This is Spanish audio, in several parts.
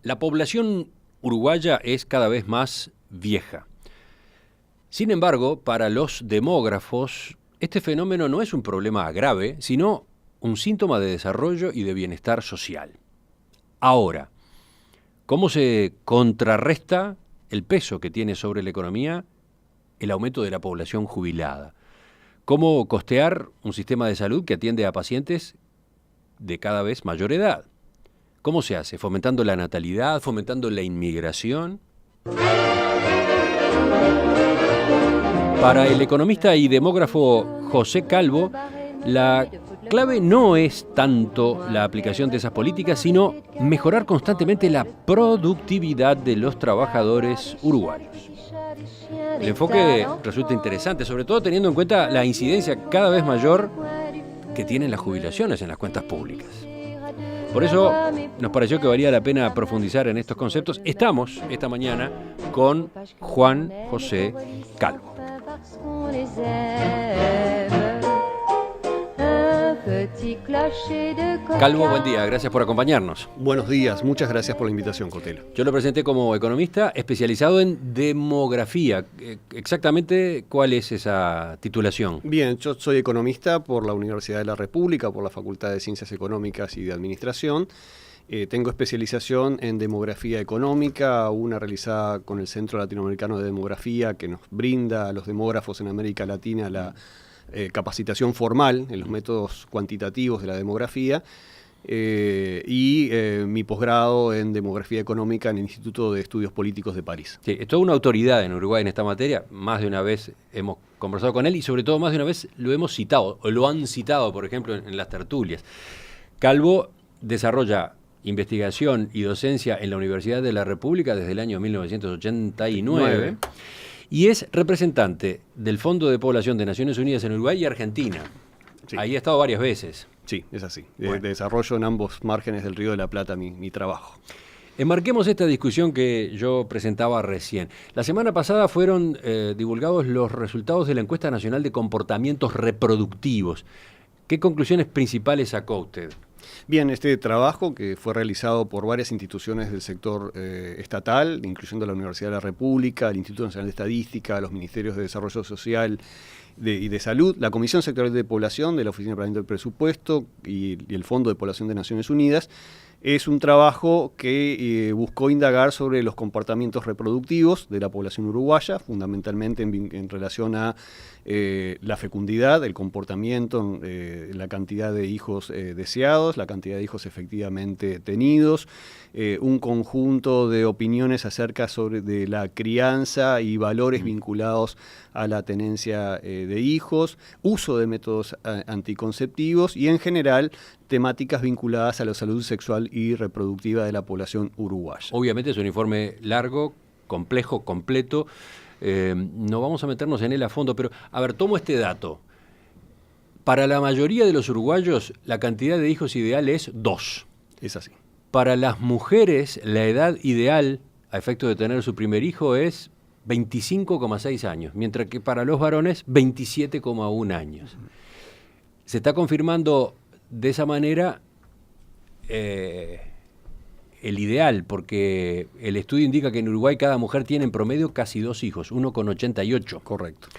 La población uruguaya es cada vez más vieja. Sin embargo, para los demógrafos, este fenómeno no es un problema grave, sino un síntoma de desarrollo y de bienestar social. Ahora, ¿cómo se contrarresta el peso que tiene sobre la economía el aumento de la población jubilada? ¿Cómo costear un sistema de salud que atiende a pacientes de cada vez mayor edad? ¿Cómo se hace? ¿Fomentando la natalidad? ¿Fomentando la inmigración? Para el economista y demógrafo José Calvo, la clave no es tanto la aplicación de esas políticas, sino mejorar constantemente la productividad de los trabajadores uruguayos. El enfoque resulta interesante, sobre todo teniendo en cuenta la incidencia cada vez mayor que tienen las jubilaciones en las cuentas públicas. Por eso nos pareció que valía la pena profundizar en estos conceptos. Estamos esta mañana con Juan José Calvo. Calvo, buen día, gracias por acompañarnos. Buenos días, muchas gracias por la invitación, Cotelo. Yo lo presenté como economista especializado en demografía. Exactamente, ¿cuál es esa titulación? Bien, yo soy economista por la Universidad de la República, por la Facultad de Ciencias Económicas y de Administración. Tengo especialización en demografía económica, una realizada con el Centro Latinoamericano de Demografía, que nos brinda a los demógrafos en América Latina la capacitación formal en los métodos cuantitativos de la demografía, y mi posgrado en demografía económica en el Instituto de Estudios Políticos de París. Sí, es toda una autoridad en Uruguay en esta materia. Más de una vez hemos conversado con él y sobre todo más de una vez lo hemos citado, o lo han citado, por ejemplo, en las tertulias. Calvo desarrolla investigación y docencia en la Universidad de la República desde el año 1989 y es representante del Fondo de Población de Naciones Unidas en Uruguay y Argentina. Sí. Ahí ha estado varias veces. Sí, es así. Bueno. Desarrollo en ambos márgenes del Río de la Plata mi trabajo. Enmarquemos esta discusión que yo presentaba recién. La semana pasada fueron divulgados los resultados de la Encuesta Nacional de Comportamientos Reproductivos. ¿Qué conclusiones principales sacó usted? Bien, este trabajo que fue realizado por varias instituciones del sector estatal, incluyendo la Universidad de la República, el Instituto Nacional de Estadística, los Ministerios de Desarrollo Social y de Salud, la Comisión Sectorial de Población de la Oficina de Planeamiento del Presupuesto y el Fondo de Población de Naciones Unidas, es un trabajo que buscó indagar sobre los comportamientos reproductivos de la población uruguaya, fundamentalmente en relación a la fecundidad, el comportamiento, la cantidad de hijos deseados, la cantidad de hijos efectivamente tenidos, un conjunto de opiniones acerca de la crianza y valores vinculados a la tenencia de hijos, uso de métodos anticonceptivos y en general temáticas vinculadas a la salud sexual y reproductiva de la población uruguaya. Obviamente es un informe largo, complejo, completo. No vamos a meternos en él a fondo, pero a ver, tomo este dato. Para la mayoría de los uruguayos, la cantidad de hijos ideal es 2. Es así. Para las mujeres, la edad ideal a efecto de tener su primer hijo es 25,6 años, mientras que para los varones 27,1 años. Se está confirmando de esa manera el ideal, porque el estudio indica que en Uruguay cada mujer tiene en promedio casi 2 hijos, 1,88. Correcto.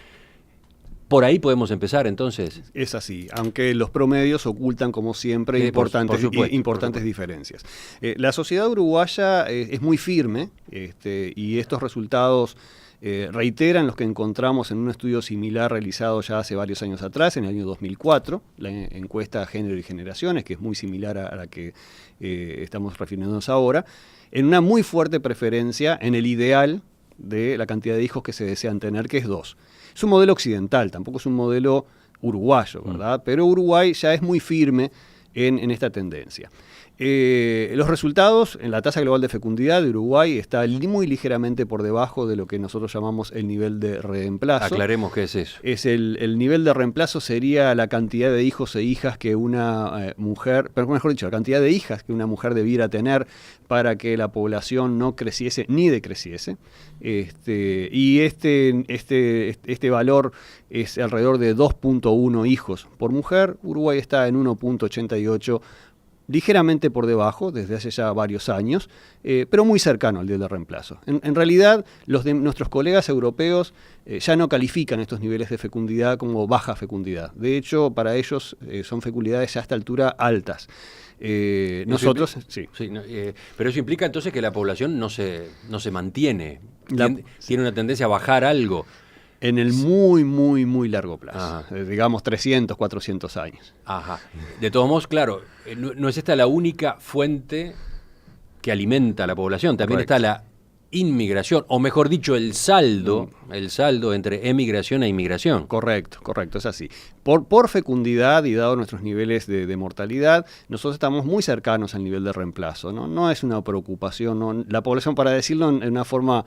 Por ahí podemos empezar, entonces. Es así, aunque los promedios ocultan, como siempre, importantes diferencias. La sociedad uruguaya es muy firme, y estos resultados reiteran los que encontramos en un estudio similar realizado ya hace varios años atrás, en el año 2004, la encuesta Género y Generaciones, que es muy similar a la que estamos refiriéndonos ahora, en una muy fuerte preferencia en el ideal de la cantidad de hijos que se desean tener, que es 2. Es un modelo occidental, tampoco es un modelo uruguayo, ¿verdad? Pero Uruguay ya es muy firme en esta tendencia. Los resultados en la tasa global de fecundidad de Uruguay está muy ligeramente por debajo de lo que nosotros llamamos el nivel de reemplazo. Aclaremos qué es eso. Es el nivel de reemplazo sería la cantidad de hijos e hijas que una mujer, pero mejor dicho, la cantidad de hijas que una mujer debiera tener para que la población no creciese ni decreciese. Y este valor es alrededor de 2.1 hijos por mujer. Uruguay está en 1.88 ligeramente por debajo desde hace ya varios años, pero muy cercano al nivel de reemplazo. En realidad, nuestros colegas europeos ya no califican estos niveles de fecundidad como baja fecundidad. De hecho, para ellos son fecundidades ya a esta altura altas. Nosotros, sí. Pero eso implica entonces que la población no se mantiene, tiene una tendencia a bajar algo. En el muy largo plazo, digamos 300, 400 años. Ajá. De todos modos, claro, no es esta la única fuente que alimenta a la población, también Correcto. está la inmigración, o mejor dicho, el saldo entre emigración e inmigración. Correcto, es así. Por fecundidad y dado nuestros niveles de mortalidad, nosotros estamos muy cercanos al nivel de reemplazo, ¿no? No es una preocupación, ¿no? La población, para decirlo en una forma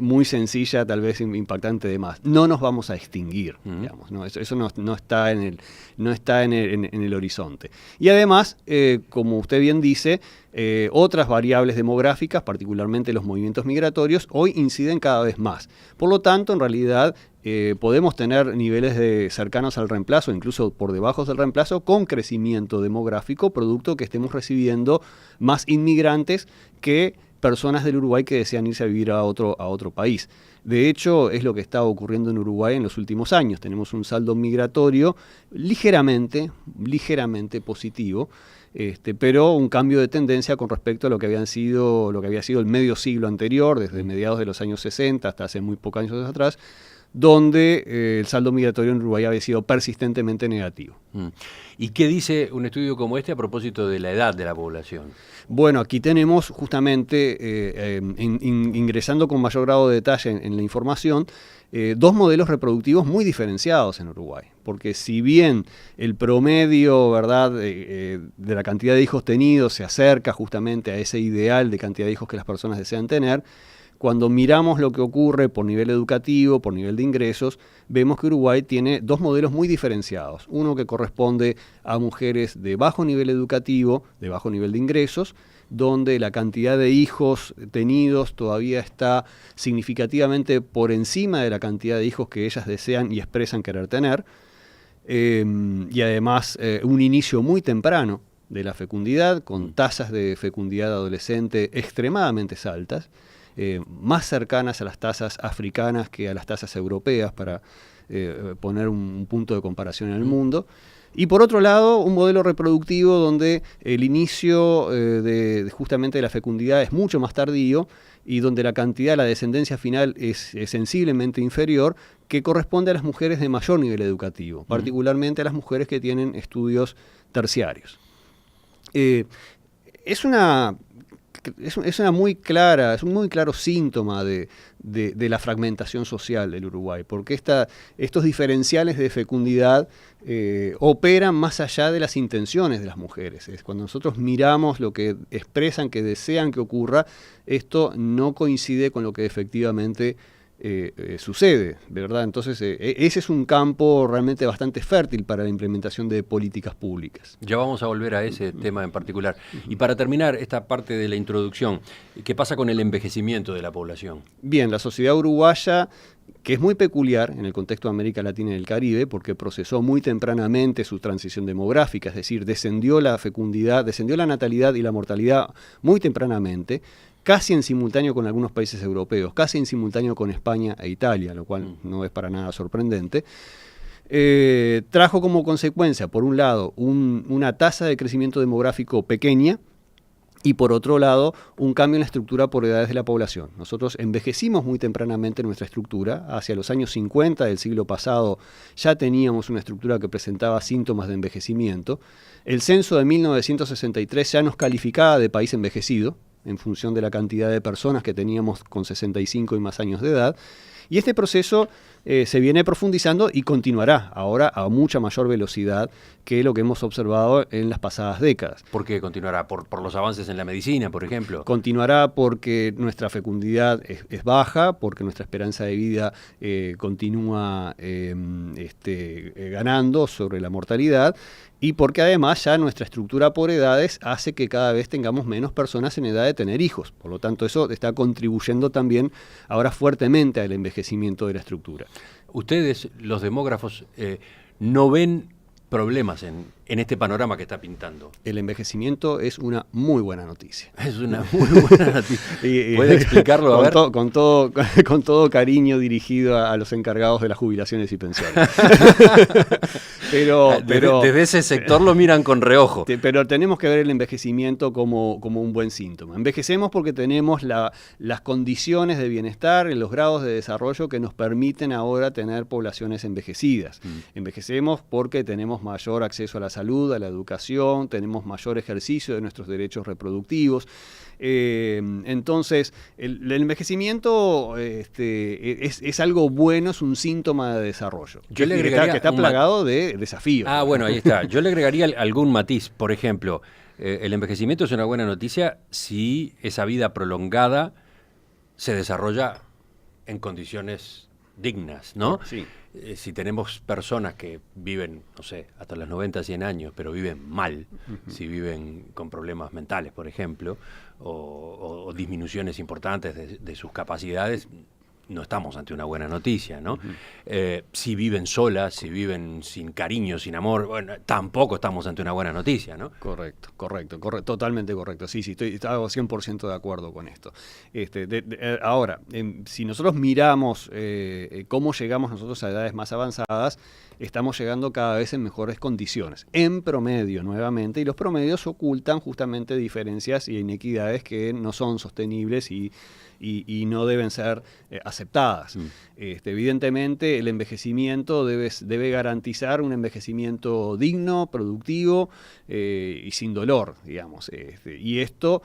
muy sencilla, tal vez impactante de más, no nos vamos a extinguir, digamos, ¿no? Eso no está en el horizonte. Y además, como usted bien dice, otras variables demográficas, particularmente los movimientos migratorios, hoy inciden cada vez más. Por lo tanto, en realidad, podemos tener niveles cercanos al reemplazo, incluso por debajo del reemplazo, con crecimiento demográfico, producto que estemos recibiendo más inmigrantes que personas del Uruguay que desean irse a vivir a otro país. De hecho, es lo que está ocurriendo en Uruguay en los últimos años. Tenemos un saldo migratorio ligeramente positivo, pero un cambio de tendencia con respecto a lo que había sido el medio siglo anterior, desde mediados de los años 60 hasta hace muy pocos años atrás, donde el saldo migratorio en Uruguay había sido persistentemente negativo. ¿Y qué dice un estudio como este a propósito de la edad de la población? Bueno, aquí tenemos justamente, ingresando con mayor grado de detalle en la información, dos modelos reproductivos muy diferenciados en Uruguay. Porque si bien el promedio, ¿verdad?, de la cantidad de hijos tenidos se acerca justamente a ese ideal de cantidad de hijos que las personas desean tener, cuando miramos lo que ocurre por nivel educativo, por nivel de ingresos, vemos que Uruguay tiene dos modelos muy diferenciados. Uno que corresponde a mujeres de bajo nivel educativo, de bajo nivel de ingresos, donde la cantidad de hijos tenidos todavía está significativamente por encima de la cantidad de hijos que ellas desean y expresan querer tener. Y además un inicio muy temprano de la fecundidad, con tasas de fecundidad adolescente extremadamente altas, más cercanas a las tasas africanas que a las tasas europeas, para poner un punto de comparación en el mundo. Y por otro lado, un modelo reproductivo donde el inicio justamente de la fecundidad es mucho más tardío y donde la cantidad, la descendencia final es sensiblemente inferior, que corresponde a las mujeres de mayor nivel educativo, particularmente a las mujeres que tienen estudios terciarios. Es un muy claro síntoma de la fragmentación social del Uruguay, porque estos diferenciales de fecundidad operan más allá de las intenciones de las mujeres. Cuando nosotros miramos lo que expresan, que desean que ocurra, esto no coincide con lo que efectivamente sucede, de verdad. Entonces, ese es un campo realmente bastante fértil para la implementación de políticas públicas. Ya vamos a volver a ese tema en particular. Y para terminar esta parte de la introducción, ¿qué pasa con el envejecimiento de la población? Bien, la sociedad uruguaya, que es muy peculiar en el contexto de América Latina y el Caribe, porque procesó muy tempranamente su transición demográfica, es decir, descendió la fecundidad, descendió la natalidad y la mortalidad muy tempranamente, casi en simultáneo con algunos países europeos, casi en simultáneo con España e Italia, lo cual no es para nada sorprendente. Trajo como consecuencia, por un lado, una tasa de crecimiento demográfico pequeña, y por otro lado, un cambio en la estructura por edades de la población. Nosotros envejecimos muy tempranamente nuestra estructura. Hacia los años 50 del siglo pasado ya teníamos una estructura que presentaba síntomas de envejecimiento. El censo de 1963 ya nos calificaba de país envejecido, en función de la cantidad de personas que teníamos con 65 y más años de edad. Y este proceso se viene profundizando y continuará ahora a mucha mayor velocidad que lo que hemos observado en las pasadas décadas. ¿Por qué continuará? ¿Por los avances en la medicina, por ejemplo? Continuará porque nuestra fecundidad es baja, porque nuestra esperanza de vida continúa ganando sobre la mortalidad, y porque además ya nuestra estructura por edades hace que cada vez tengamos menos personas en edad de tener hijos. Por lo tanto, eso está contribuyendo también ahora fuertemente al envejecimiento de la estructura. Ustedes, los demógrafos, no ven problemas en en este panorama que está pintando? El envejecimiento es una muy buena noticia. Es una muy buena noticia. ¿Puede explicarlo? A ver. Con todo cariño dirigido a los encargados de las jubilaciones y pensiones. pero desde ese sector lo miran con reojo. Pero tenemos que ver el envejecimiento como un buen síntoma. Envejecemos porque tenemos las condiciones de bienestar, los grados de desarrollo que nos permiten ahora tener poblaciones envejecidas. Envejecemos porque tenemos mayor acceso a la salud, a la educación, tenemos mayor ejercicio de nuestros derechos reproductivos. Entonces, el envejecimiento es algo bueno, es un síntoma de desarrollo. Yo le agregaría que está plagado de desafíos. Bueno, ahí está. Yo le agregaría algún matiz. Por ejemplo, el envejecimiento es una buena noticia si esa vida prolongada se desarrolla en condiciones dignas, ¿no? Sí. Si tenemos personas que viven, no sé, hasta los 90, 100 años, pero viven mal, si viven con problemas mentales, por ejemplo, o disminuciones importantes de sus capacidades, no estamos ante una buena noticia, ¿no? Si viven solas, si viven sin cariño, sin amor, bueno, tampoco estamos ante una buena noticia, ¿no? Correcto, totalmente correcto. Sí, estoy 100% de acuerdo con esto. Ahora, si nosotros miramos cómo llegamos nosotros a edades más avanzadas, estamos llegando cada vez en mejores condiciones, en promedio nuevamente, y los promedios ocultan justamente diferencias y inequidades que no son sostenibles y no deben ser aceptadas. Evidentemente, el envejecimiento debe garantizar un envejecimiento digno, productivo y sin dolor, digamos. Y esto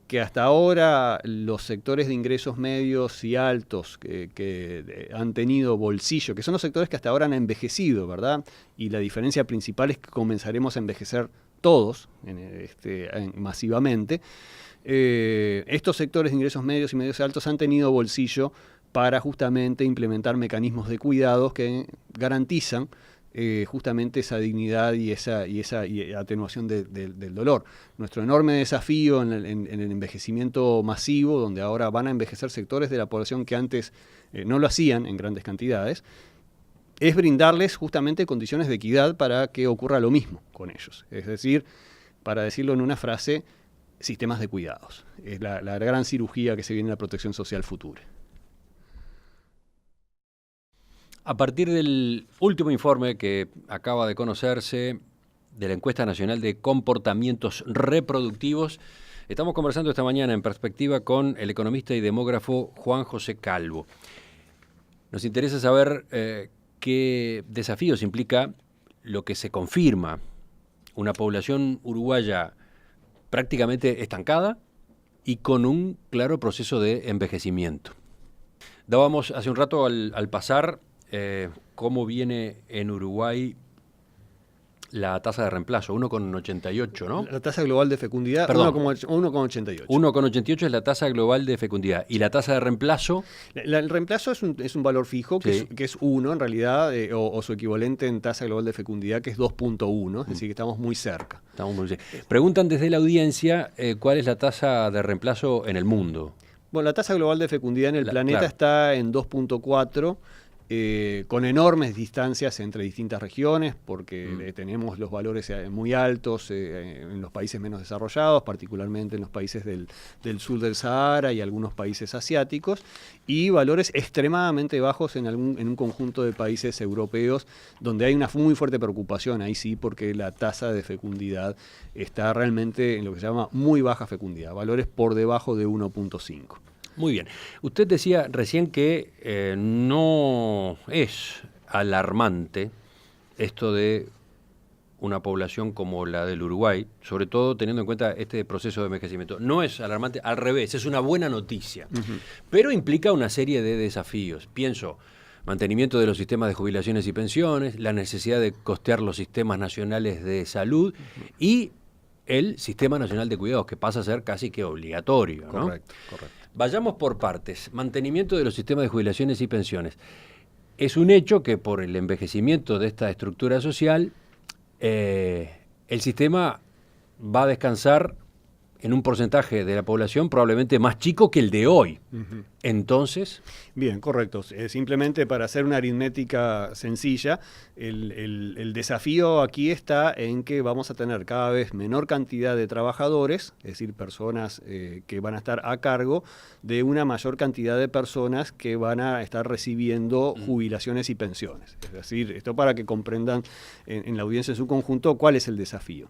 que hasta ahora los sectores de ingresos medios y altos que han tenido bolsillo, que son los sectores que hasta ahora han envejecido, ¿verdad? Y la diferencia principal es que comenzaremos a envejecer todos masivamente. Estos sectores de ingresos medios y medios altos han tenido bolsillo para justamente implementar mecanismos de cuidados que garantizan justamente esa dignidad y atenuación del dolor. Nuestro enorme desafío en el envejecimiento masivo, donde ahora van a envejecer sectores de la población que antes no lo hacían en grandes cantidades, es brindarles justamente condiciones de equidad para que ocurra lo mismo con ellos. Es decir, para decirlo en una frase, sistemas de cuidados. Es la gran cirugía que se viene en la protección social futura. A partir del último informe que acaba de conocerse de la Encuesta Nacional de Comportamientos Reproductivos, estamos conversando esta mañana en Perspectiva con el economista y demógrafo Juan José Calvo. Nos interesa saber qué desafíos implica lo que se confirma, una población uruguaya prácticamente estancada y con un claro proceso de envejecimiento. Dábamos hace un rato al pasar cómo viene en Uruguay la tasa de reemplazo, 1,88, ¿no? La tasa global de fecundidad, 1,88. 1,88 es la tasa global de fecundidad. ¿Y la tasa de reemplazo? El reemplazo es un valor fijo, que es 1 en realidad, o su equivalente en tasa global de fecundidad, que es 2,1, es decir, que estamos muy cerca. Preguntan desde la audiencia cuál es la tasa de reemplazo en el mundo. Bueno, la tasa global de fecundidad en el planeta está en 2,4, con enormes distancias entre distintas regiones, porque tenemos los valores muy altos en los países menos desarrollados, particularmente en los países del sur del Sahara y algunos países asiáticos, y valores extremadamente bajos en un conjunto de países europeos, donde hay una muy fuerte preocupación, ahí sí, porque la tasa de fecundidad está realmente en lo que se llama muy baja fecundidad, valores por debajo de 1,5. Muy bien. Usted decía recién que no es alarmante esto de una población como la del Uruguay, sobre todo teniendo en cuenta este proceso de envejecimiento. No es alarmante, al revés, es una buena noticia, pero implica una serie de desafíos. Pienso, mantenimiento de los sistemas de jubilaciones y pensiones, la necesidad de costear los sistemas nacionales de salud y el Sistema Nacional de Cuidados, que pasa a ser casi que obligatorio, ¿no? Correcto. Vayamos por partes. Mantenimiento de los sistemas de jubilaciones y pensiones. Es un hecho que por el envejecimiento de esta estructura social, el sistema va a descansar en un porcentaje de la población probablemente más chico que el de hoy. Entonces... Bien, correcto. Simplemente para hacer una aritmética sencilla, el desafío aquí está en que vamos a tener cada vez menor cantidad de trabajadores, es decir, personas que van a estar a cargo de una mayor cantidad de personas que van a estar recibiendo jubilaciones y pensiones. Es decir, esto para que comprendan en la audiencia en su conjunto cuál es el desafío.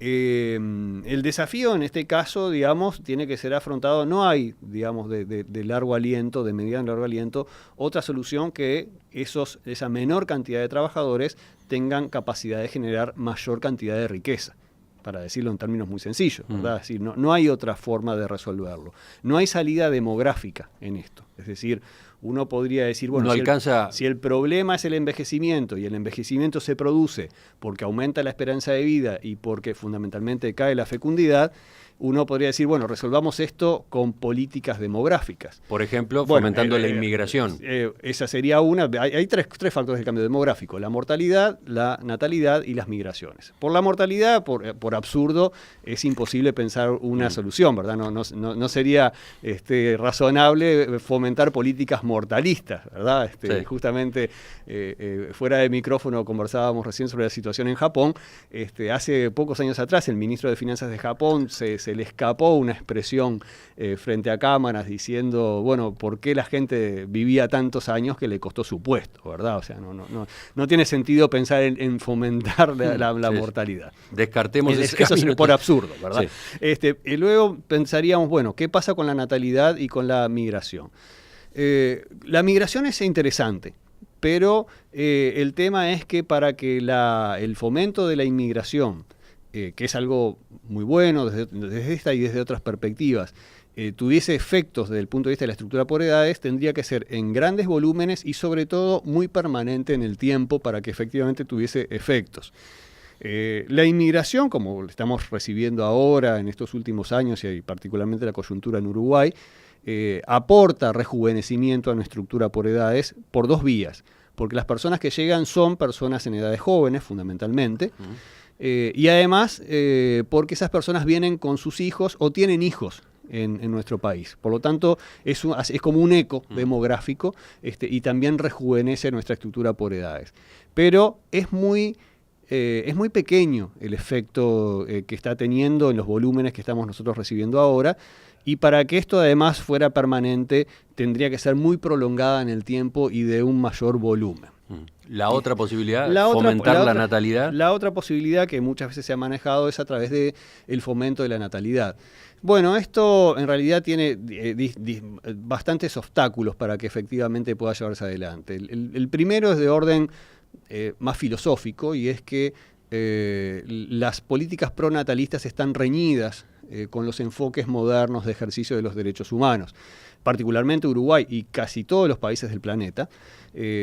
El desafío en este caso, digamos, tiene que ser afrontado. No hay, digamos, de largo aliento, de mediano largo aliento, otra solución que esa menor cantidad de trabajadores tengan capacidad de generar mayor cantidad de riqueza, para decirlo en términos muy sencillos, ¿verdad? Es decir, no hay otra forma de resolverlo. No hay salida demográfica en esto. Es decir, uno podría decir, bueno, si el problema es el envejecimiento y el envejecimiento se produce porque aumenta la esperanza de vida y porque fundamentalmente cae la fecundidad, uno podría decir, bueno, resolvamos esto con políticas demográficas. Por ejemplo, fomentando la inmigración. Esa sería una. Hay tres factores del cambio demográfico: la mortalidad, la natalidad y las migraciones. Por la mortalidad, por absurdo, es imposible pensar una solución, ¿verdad? No sería razonable fomentar políticas mortalistas, ¿verdad? Sí. Justamente, fuera de micrófono conversábamos recién sobre la situación en Japón. Hace pocos años atrás, el ministro de Finanzas de Japón se le escapó una expresión frente a cámaras diciendo, bueno, ¿por qué la gente vivía tantos años que le costó su puesto, ¿verdad? O sea, no tiene sentido pensar en fomentar la mortalidad. Descartemos ese eso camino. Es por absurdo, ¿verdad? Sí. Y luego pensaríamos, bueno, ¿qué pasa con la natalidad y con la migración? La migración es interesante, pero el tema es que para que el fomento de la inmigración, que es algo muy bueno desde esta y desde otras perspectivas, tuviese efectos desde el punto de vista de la estructura por edades, tendría que ser en grandes volúmenes y sobre todo muy permanente en el tiempo para que efectivamente tuviese efectos. La inmigración, como estamos recibiendo ahora en estos últimos años y particularmente la coyuntura en Uruguay, aporta rejuvenecimiento a nuestra estructura por edades por dos vías, porque las personas que llegan son personas en edades jóvenes fundamentalmente, y además porque esas personas vienen con sus hijos o tienen hijos en nuestro país. Por lo tanto, es como un eco demográfico y también rejuvenece nuestra estructura por edades. Pero es muy pequeño el efecto que está teniendo en los volúmenes que estamos nosotros recibiendo ahora, y para que esto además fuera permanente tendría que ser muy prolongada en el tiempo y de un mayor volumen. La otra posibilidad, fomentar la natalidad. La otra posibilidad que muchas veces se ha manejado es a través del fomento de la natalidad. Bueno, esto en realidad tiene bastantes obstáculos para que efectivamente pueda llevarse adelante. El primero es de orden más filosófico, y es que las políticas pronatalistas están reñidas con los enfoques modernos de ejercicio de los derechos humanos. Particularmente Uruguay y casi todos los países del planeta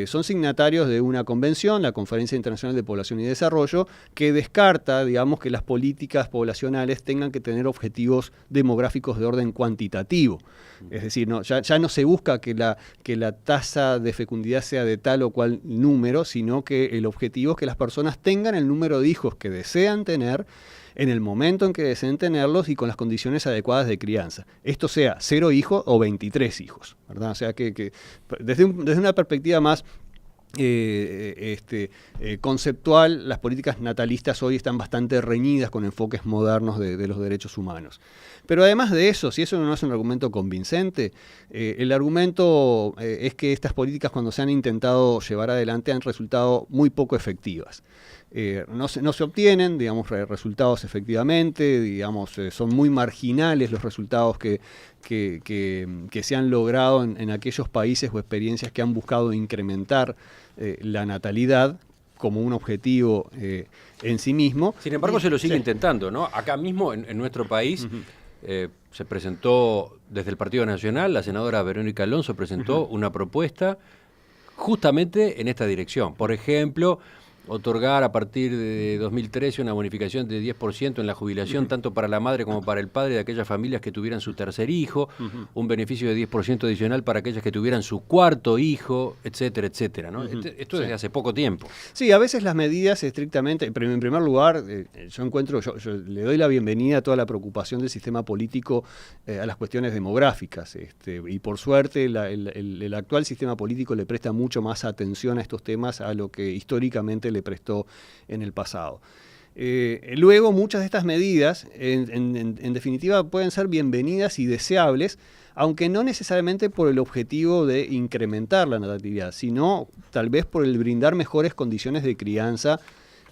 son signatarios de una convención, la Conferencia Internacional de Población y Desarrollo, que descarta, digamos, que las políticas poblacionales tengan que tener objetivos demográficos de orden cuantitativo. Es decir, ya no se busca que la tasa de fecundidad sea de tal o cual número, sino que el objetivo es que las personas tengan el número de hijos que desean tener en el momento en que deseen tenerlos y con las condiciones adecuadas de crianza. Esto sea 0 hijos o 23 hijos, ¿verdad? O sea que desde una perspectiva más conceptual, las políticas natalistas hoy están bastante reñidas con enfoques modernos de los derechos humanos. Pero además de eso, si eso no es un argumento convincente, el argumento es que estas políticas, cuando se han intentado llevar adelante, han resultado muy poco efectivas. No se obtienen, digamos, resultados efectivamente, digamos, son muy marginales los resultados que se han logrado en aquellos países o experiencias que han buscado incrementar la natalidad como un objetivo en sí mismo. Sin embargo, se lo sigue intentando, ¿no? Acá mismo, en nuestro país, se presentó desde el Partido Nacional, la senadora Verónica Alonso presentó una propuesta justamente en esta dirección. Por ejemplo, otorgar a partir de 2013 una bonificación de 10% en la jubilación, tanto para la madre como para el padre de aquellas familias que tuvieran su tercer hijo, un beneficio de 10% adicional para aquellas que tuvieran su cuarto hijo, etcétera, etcétera, ¿no? Esto desde hace poco tiempo. Sí, a veces las medidas estrictamente, pero en primer lugar, yo le doy la bienvenida a toda la preocupación del sistema político a las cuestiones demográficas, y por suerte el actual sistema político le presta mucho más atención a estos temas a lo que históricamente le prestó en el pasado. Luego, muchas de estas medidas, en definitiva, pueden ser bienvenidas y deseables, aunque no necesariamente por el objetivo de incrementar la natalidad, sino tal vez por el brindar mejores condiciones de crianza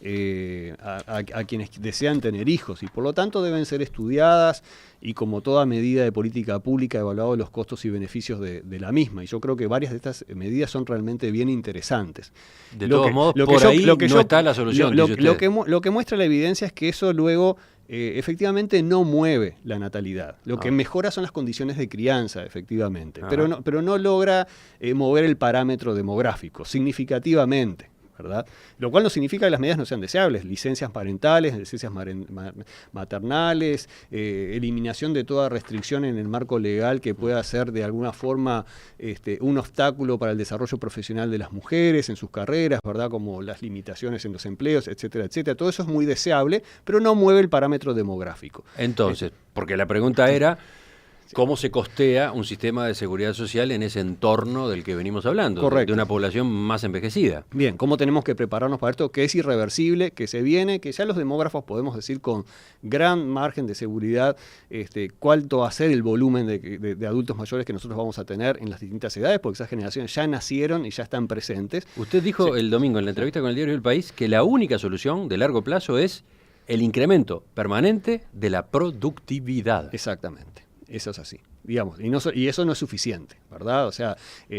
a quienes desean tener hijos, y por lo tanto deben ser estudiadas y, como toda medida de política pública, evaluados los costos y beneficios de la misma. Y yo creo que varias de estas medidas son realmente bien interesantes. De todos modos, por ahí no está la solución. Lo que muestra la evidencia es que eso luego efectivamente no mueve la natalidad. Lo que mejora son las condiciones de crianza, efectivamente, pero no logra mover el parámetro demográfico significativamente, ¿verdad? Lo cual no significa que las medidas no sean deseables. Licencias parentales, licencias maternales, eliminación de toda restricción en el marco legal que pueda ser de alguna forma un obstáculo para el desarrollo profesional de las mujeres en sus carreras, ¿verdad? Como las limitaciones en los empleos, etcétera, etcétera. Todo eso es muy deseable, pero no mueve el parámetro demográfico. Entonces, porque la pregunta era: ¿cómo se costea un sistema de seguridad social en ese entorno del que venimos hablando? Correcto. De una población más envejecida. Bien, ¿cómo tenemos que prepararnos para esto? Que es irreversible, que se viene, que ya los demógrafos podemos decir con gran margen de seguridad cuánto va a ser el volumen de adultos mayores que nosotros vamos a tener en las distintas edades, porque esas generaciones ya nacieron y ya están presentes. Usted dijo el domingo en la entrevista con el diario El País que la única solución de largo plazo es el incremento permanente de la productividad. Exactamente. Eso es así, digamos, y eso no es suficiente, ¿verdad? O sea,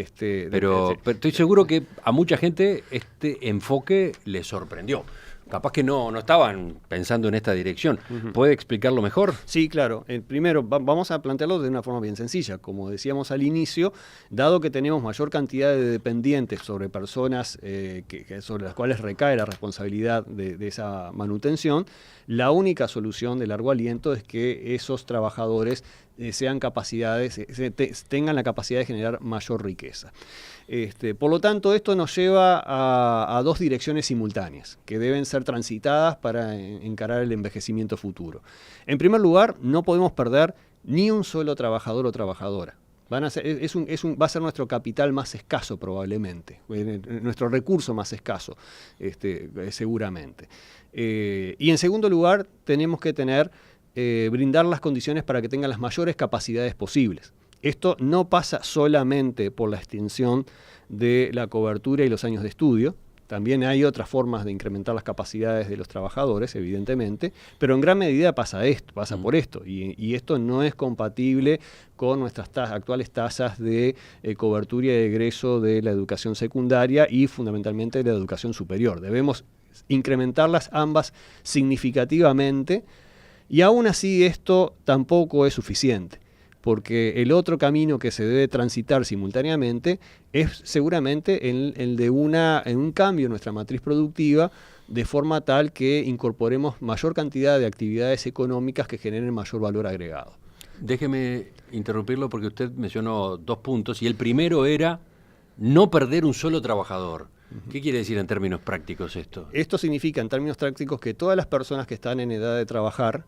pero estoy seguro que a mucha gente este enfoque le sorprendió. Capaz que no estaban pensando en esta dirección. ¿Puede explicarlo mejor? Sí, claro. Primero, vamos a plantearlo de una forma bien sencilla. Como decíamos al inicio, dado que tenemos mayor cantidad de dependientes sobre personas sobre las cuales recae la responsabilidad de esa manutención, la única solución de largo aliento es que esos trabajadores tengan la capacidad de generar mayor riqueza. Por lo tanto, esto nos lleva a dos direcciones simultáneas que deben ser transitadas para encarar el envejecimiento futuro. En primer lugar, no podemos perder ni un solo trabajador o trabajadora. Va a ser nuestro capital más escaso probablemente, nuestro recurso más escaso, seguramente. Y en segundo lugar, tenemos que brindar las condiciones para que tengan las mayores capacidades posibles. Esto no pasa solamente por la extensión de la cobertura y los años de estudio. También hay otras formas de incrementar las capacidades de los trabajadores, evidentemente, pero en gran medida pasa por esto, y esto no es compatible con nuestras actuales tasas de cobertura y de egreso de la educación secundaria y fundamentalmente de la educación superior. Debemos incrementarlas ambas significativamente, y aún así esto tampoco es suficiente, porque el otro camino que se debe transitar simultáneamente es seguramente el de un cambio en nuestra matriz productiva, de forma tal que incorporemos mayor cantidad de actividades económicas que generen mayor valor agregado. Déjeme interrumpirlo porque usted mencionó dos puntos, y el primero era no perder un solo trabajador. ¿Qué quiere decir en términos prácticos esto? Esto significa en términos prácticos que todas las personas que están en edad de trabajar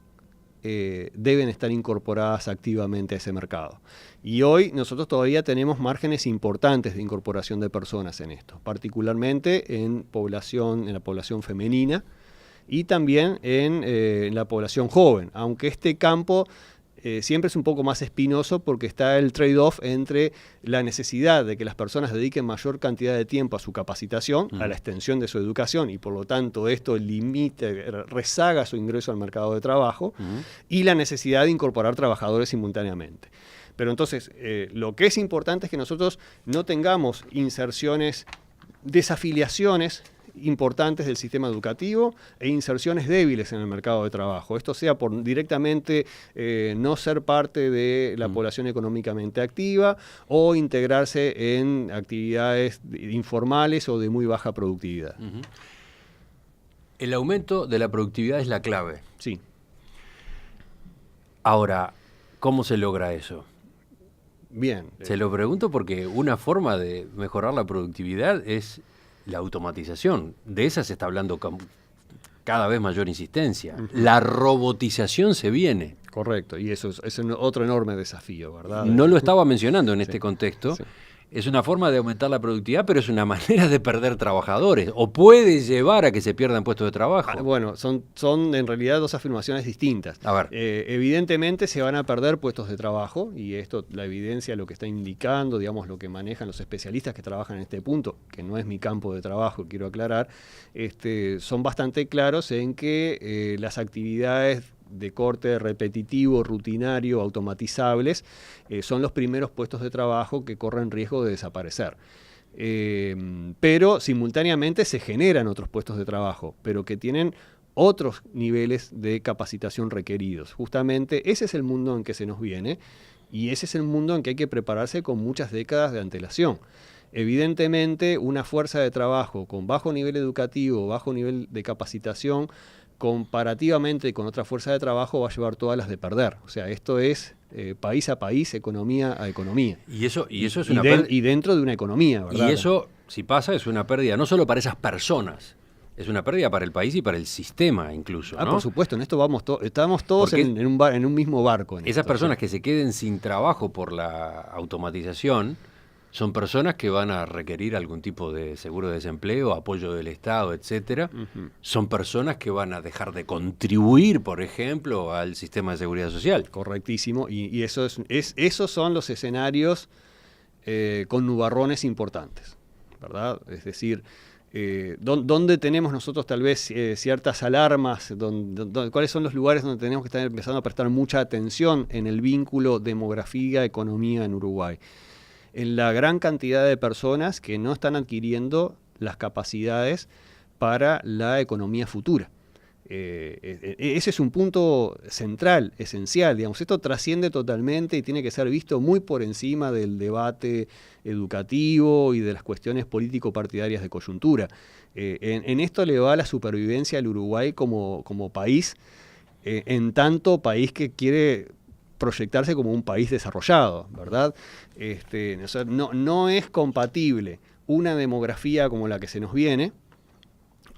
deben estar incorporadas activamente a ese mercado. Y hoy nosotros todavía tenemos márgenes importantes de incorporación de personas en esto, particularmente en la población femenina y también en la población joven, aunque este campo siempre es un poco más espinoso porque está el trade-off entre la necesidad de que las personas dediquen mayor cantidad de tiempo a su capacitación, a la extensión de su educación, y por lo tanto esto rezaga su ingreso al mercado de trabajo, y la necesidad de incorporar trabajadores simultáneamente. Pero entonces, lo que es importante es que nosotros no tengamos desafiliaciones importantes del sistema educativo e inserciones débiles en el mercado de trabajo. Esto sea por directamente no ser parte de la población económicamente activa o integrarse en actividades informales o de muy baja productividad. El aumento de la productividad es la clave. Sí. Ahora, ¿cómo se logra eso? Bien. Se lo pregunto porque una forma de mejorar la productividad es la automatización. De esa se está hablando con cada vez mayor insistencia. La robotización se viene. Correcto, y eso es otro enorme desafío, ¿verdad? No lo estaba mencionando en este Sí, contexto. sí. Es una forma de aumentar la productividad, pero es una manera de perder trabajadores, o puede llevar a que se pierdan puestos de trabajo. Bueno, son en realidad dos afirmaciones distintas. A ver. Evidentemente se van a perder puestos de trabajo, y esto, la evidencia lo que está indicando, digamos, lo que manejan los especialistas que trabajan en este punto, que no es mi campo de trabajo, quiero aclarar, son bastante claros en que las actividades de corte repetitivo, rutinario, automatizables, son los primeros puestos de trabajo que corren riesgo de desaparecer. Pero simultáneamente se generan otros puestos de trabajo, pero que tienen otros niveles de capacitación requeridos. Justamente ese es el mundo en que se nos viene, y ese es el mundo en que hay que prepararse con muchas décadas de antelación. Evidentemente, una fuerza de trabajo con bajo nivel educativo, bajo nivel de capacitación, comparativamente con otra fuerza de trabajo, va a llevar todas las de perder. O sea, esto es país a país, economía a economía. Y eso es una pérdida. Y dentro de una economía, ¿verdad? Y eso, si pasa, es una pérdida no solo para esas personas, es una pérdida para el país y para el sistema incluso, ¿no? Por supuesto, en esto estamos todos en un mismo barco. Esas personas que se queden sin trabajo por la automatización son personas que van a requerir algún tipo de seguro de desempleo, apoyo del Estado, etcétera. Son personas que van a dejar de contribuir, por ejemplo, al sistema de seguridad social. Correctísimo. Y esos son los escenarios con nubarrones importantes, ¿verdad? Es decir, ¿dónde tenemos nosotros tal vez ciertas alarmas? ¿Cuáles son los lugares donde tenemos que estar empezando a prestar mucha atención en el vínculo demografía-economía en Uruguay? En la gran cantidad de personas que no están adquiriendo las capacidades para la economía futura. Ese es un punto central, esencial, digamos. Esto trasciende totalmente y tiene que ser visto muy por encima del debate educativo y de las cuestiones político-partidarias de coyuntura. En esto le va la supervivencia al Uruguay como país, en tanto país que quiere proyectarse como un país desarrollado, ¿verdad? O sea, no es compatible una demografía como la que se nos viene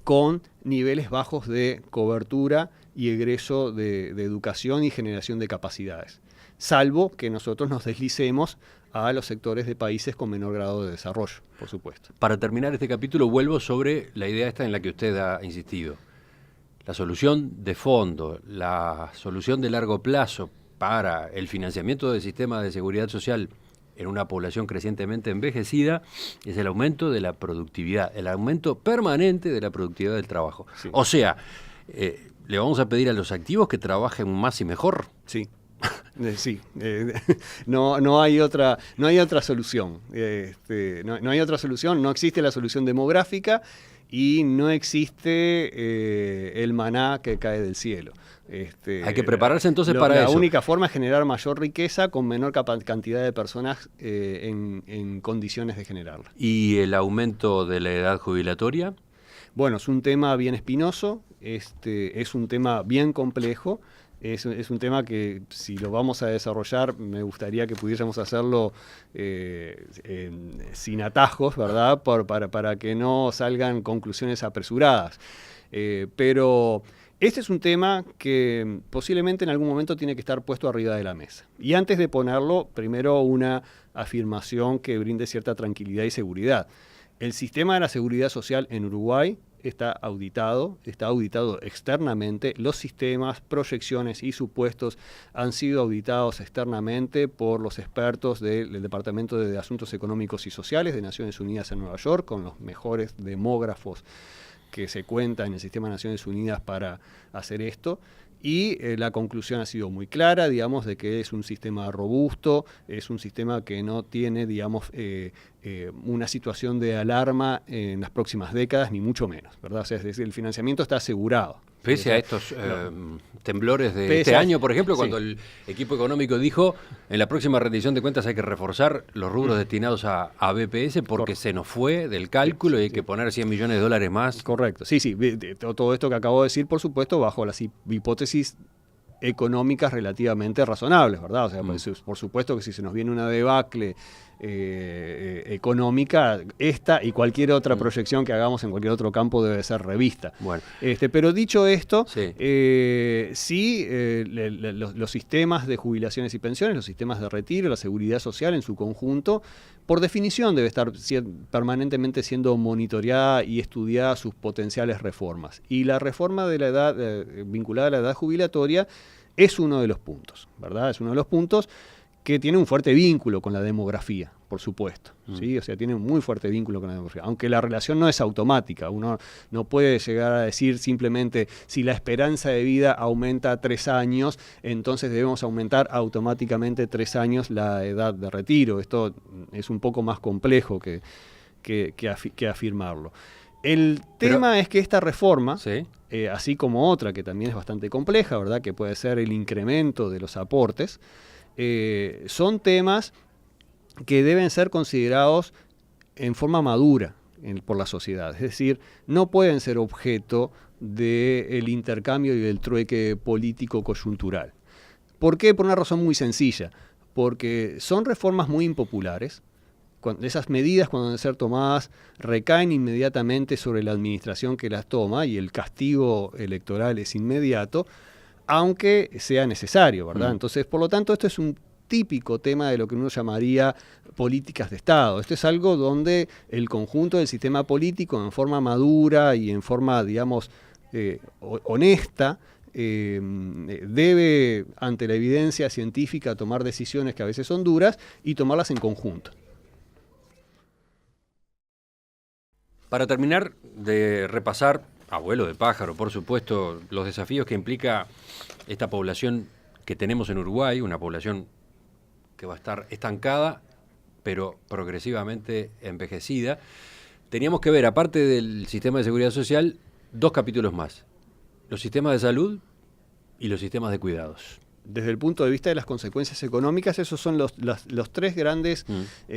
con niveles bajos de cobertura y egreso de educación y generación de capacidades, salvo que nosotros nos deslicemos a los sectores de países con menor grado de desarrollo, por supuesto. Para terminar este capítulo, vuelvo sobre la idea esta en la que usted ha insistido. La solución de fondo, la solución de largo plazo para el financiamiento del sistema de seguridad social en una población crecientemente envejecida es el aumento de la productividad, el aumento permanente de la productividad del trabajo. Sí. O sea, le vamos a pedir a los activos que trabajen más y mejor. Sí. Sí, no hay otra solución. No hay otra solución, no existe la solución demográfica y no existe el maná que cae del cielo. Hay que prepararse entonces para eso. La única forma es generar mayor riqueza con menor cantidad de personas en condiciones de generarla. ¿Y el aumento de la edad jubilatoria? Bueno, es un tema bien espinoso, es un tema bien complejo. Es un tema que, si lo vamos a desarrollar, me gustaría que pudiésemos hacerlo sin atajos, ¿verdad? Para que no salgan conclusiones apresuradas. Pero este es un tema que posiblemente en algún momento tiene que estar puesto arriba de la mesa. Y antes de ponerlo, primero una afirmación que brinde cierta tranquilidad y seguridad. El sistema de la seguridad social en Uruguay está auditado externamente. Los sistemas, proyecciones y supuestos han sido auditados externamente por los expertos del Departamento de Asuntos Económicos y Sociales de Naciones Unidas en Nueva York, con los mejores demógrafos que se cuentan en el sistema de Naciones Unidas para hacer esto. Y la conclusión ha sido muy clara, digamos, de que es un sistema robusto, es un sistema que no tiene, digamos, una situación de alarma en las próximas décadas, ni mucho menos, ¿verdad? O sea, es decir, el financiamiento está asegurado. Pese a estos temblores de este año, por ejemplo, cuando el equipo económico dijo en la próxima rendición de cuentas hay que reforzar los rubros destinados a BPS porque se nos fue del cálculo y hay que poner $100 millones más. Correcto, sí, todo esto que acabo de decir, por supuesto, bajo las hipótesis económicas relativamente razonables, ¿verdad? O sea, por supuesto que si se nos viene una debacle económica, esta y cualquier otra proyección que hagamos en cualquier otro campo debe ser revista. Bueno. Pero dicho esto, los sistemas de jubilaciones y pensiones, los sistemas de retiro, la seguridad social en su conjunto, por definición debe estar permanentemente siendo monitoreada y estudiada sus potenciales reformas. Y la reforma de la edad vinculada a la edad jubilatoria es uno de los puntos, ¿verdad? Es uno de los puntos que tiene un fuerte vínculo con la demografía, por supuesto, ¿sí? O sea, tiene un muy fuerte vínculo con la demografía, aunque la relación no es automática. Uno no puede llegar a decir simplemente si la esperanza de vida aumenta 3 años, entonces debemos aumentar automáticamente 3 años la edad de retiro. Esto es un poco más complejo que afirmarlo. El tema es que esta reforma, así como otra que también es bastante compleja, ¿verdad?, que puede ser el incremento de los aportes, son temas que deben ser considerados en forma madura por la sociedad. Es decir, no pueden ser objeto del intercambio y del trueque político coyuntural. ¿Por qué? Por una razón muy sencilla. Porque son reformas muy impopulares. Esas medidas, cuando deben ser tomadas, recaen inmediatamente sobre la administración que las toma y el castigo electoral es inmediato, aunque sea necesario, ¿verdad? Entonces, por lo tanto, esto es un típico tema de lo que uno llamaría políticas de Estado. Esto es algo donde el conjunto del sistema político, en forma madura y en forma, digamos, honesta, debe, ante la evidencia científica, tomar decisiones que a veces son duras y tomarlas en conjunto. Para terminar de repasar, abuelo de pájaro, por supuesto, los desafíos que implica esta población que tenemos en Uruguay, una población que va a estar estancada, pero progresivamente envejecida. Teníamos que ver, aparte del sistema de seguridad social, 2 capítulos más: los sistemas de salud y los sistemas de cuidados. Desde el punto de vista de las consecuencias económicas, esos son los 3 grandes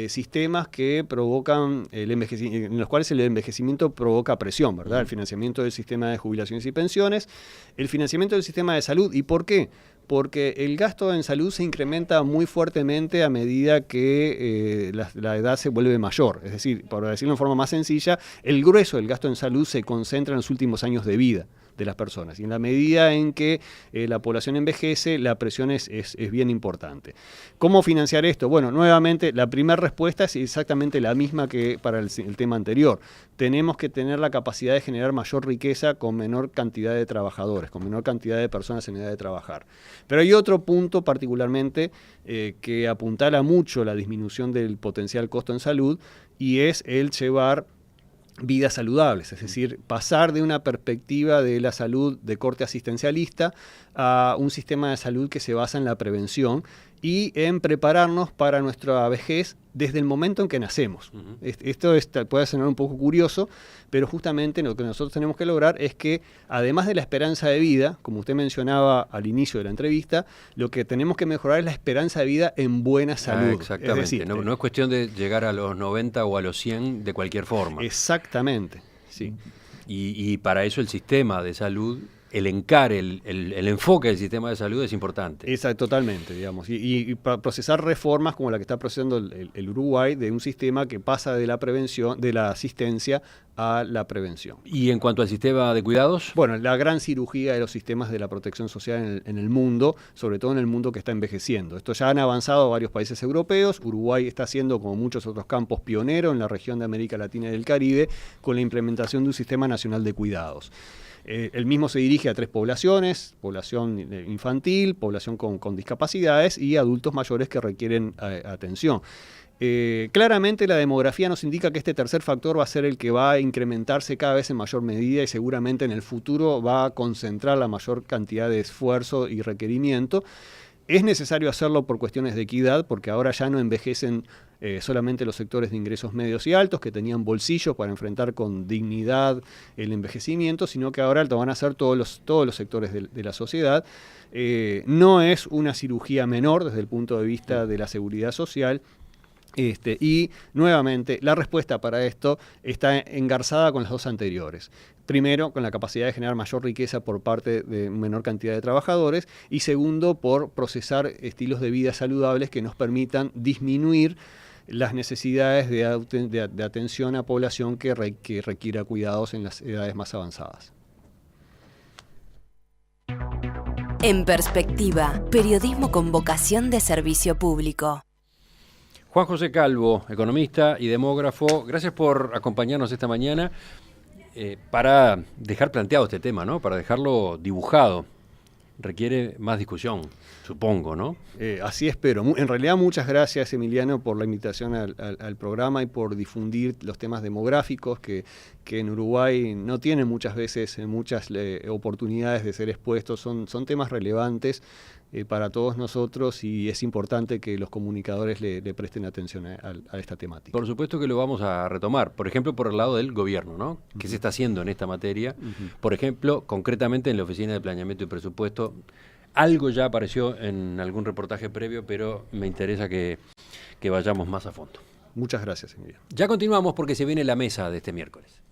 sistemas que provocan en los cuales el envejecimiento provoca presión, ¿verdad? El financiamiento del sistema de jubilaciones y pensiones, el financiamiento del sistema de salud. ¿Y por qué? Porque el gasto en salud se incrementa muy fuertemente a medida que la edad se vuelve mayor. Es decir, para decirlo en forma más sencilla, el grueso del gasto en salud se concentra en los últimos años de vida de las personas. Y en la medida en que la población envejece, la presión es bien importante. ¿Cómo financiar esto? Bueno, nuevamente, la primera respuesta es exactamente la misma que para el tema anterior. Tenemos que tener la capacidad de generar mayor riqueza con menor cantidad de trabajadores, con menor cantidad de personas en edad de trabajar. Pero hay otro punto particularmente que apuntala mucho la disminución del potencial costo en salud, y es el llevar vidas saludables, es decir, pasar de una perspectiva de la salud de corte asistencialista a un sistema de salud que se basa en la prevención y en prepararnos para nuestra vejez desde el momento en que nacemos. Esto puede sonar un poco curioso, pero justamente lo que nosotros tenemos que lograr es que, además de la esperanza de vida, como usted mencionaba al inicio de la entrevista, lo que tenemos que mejorar es la esperanza de vida en buena salud. Exactamente, es decir, no es cuestión de llegar a los 90 o a los 100 de cualquier forma. Exactamente, sí. Y para eso el sistema de salud, el enfoque del sistema de salud es importante. Totalmente, digamos. Y para procesar reformas como la que está procesando el Uruguay, de un sistema que pasa de la prevención, de la asistencia a la prevención. ¿Y en cuanto al sistema de cuidados? Bueno, la gran cirugía de los sistemas de la protección social en el mundo, sobre todo en el mundo que está envejeciendo. Esto ya han avanzado varios países europeos. Uruguay está siendo, como muchos otros campos, pionero en la región de América Latina y del Caribe con la implementación de un sistema nacional de cuidados. El mismo se dirige a 3 poblaciones: población infantil, población con discapacidades y adultos mayores que requieren atención. Claramente la demografía nos indica que este tercer factor va a ser el que va a incrementarse cada vez en mayor medida y seguramente en el futuro va a concentrar la mayor cantidad de esfuerzo y requerimiento. Es necesario hacerlo por cuestiones de equidad, porque ahora ya no envejecen solamente los sectores de ingresos medios y altos, que tenían bolsillos para enfrentar con dignidad el envejecimiento, sino que ahora lo van a hacer todos los sectores de la sociedad. No es una cirugía menor desde el punto de vista de la seguridad social. Y nuevamente, la respuesta para esto está engarzada con las dos anteriores. Primero, con la capacidad de generar mayor riqueza por parte de menor cantidad de trabajadores, y segundo, por procesar estilos de vida saludables que nos permitan disminuir las necesidades de atención a población que requiera cuidados en las edades más avanzadas. En Perspectiva, periodismo con vocación de servicio público. Juan José Calvo, economista y demógrafo, gracias por acompañarnos esta mañana para dejar planteado este tema, ¿no? Para dejarlo dibujado. Requiere más discusión, supongo, ¿no? Así espero. En realidad, muchas gracias, Emiliano, por la invitación al programa y por difundir los temas demográficos que en Uruguay no tienen muchas veces muchas oportunidades de ser expuestos. Son temas relevantes para todos nosotros, y es importante que los comunicadores le presten atención a esta temática. Por supuesto que lo vamos a retomar, por ejemplo, por el lado del gobierno, ¿no? ¿Qué se está haciendo en esta materia? Por ejemplo, concretamente en la Oficina de Planeamiento y Presupuesto. Algo ya apareció en algún reportaje previo, pero me interesa que vayamos más a fondo. Muchas gracias, Emiliano. Ya continuamos porque se viene la mesa de este miércoles.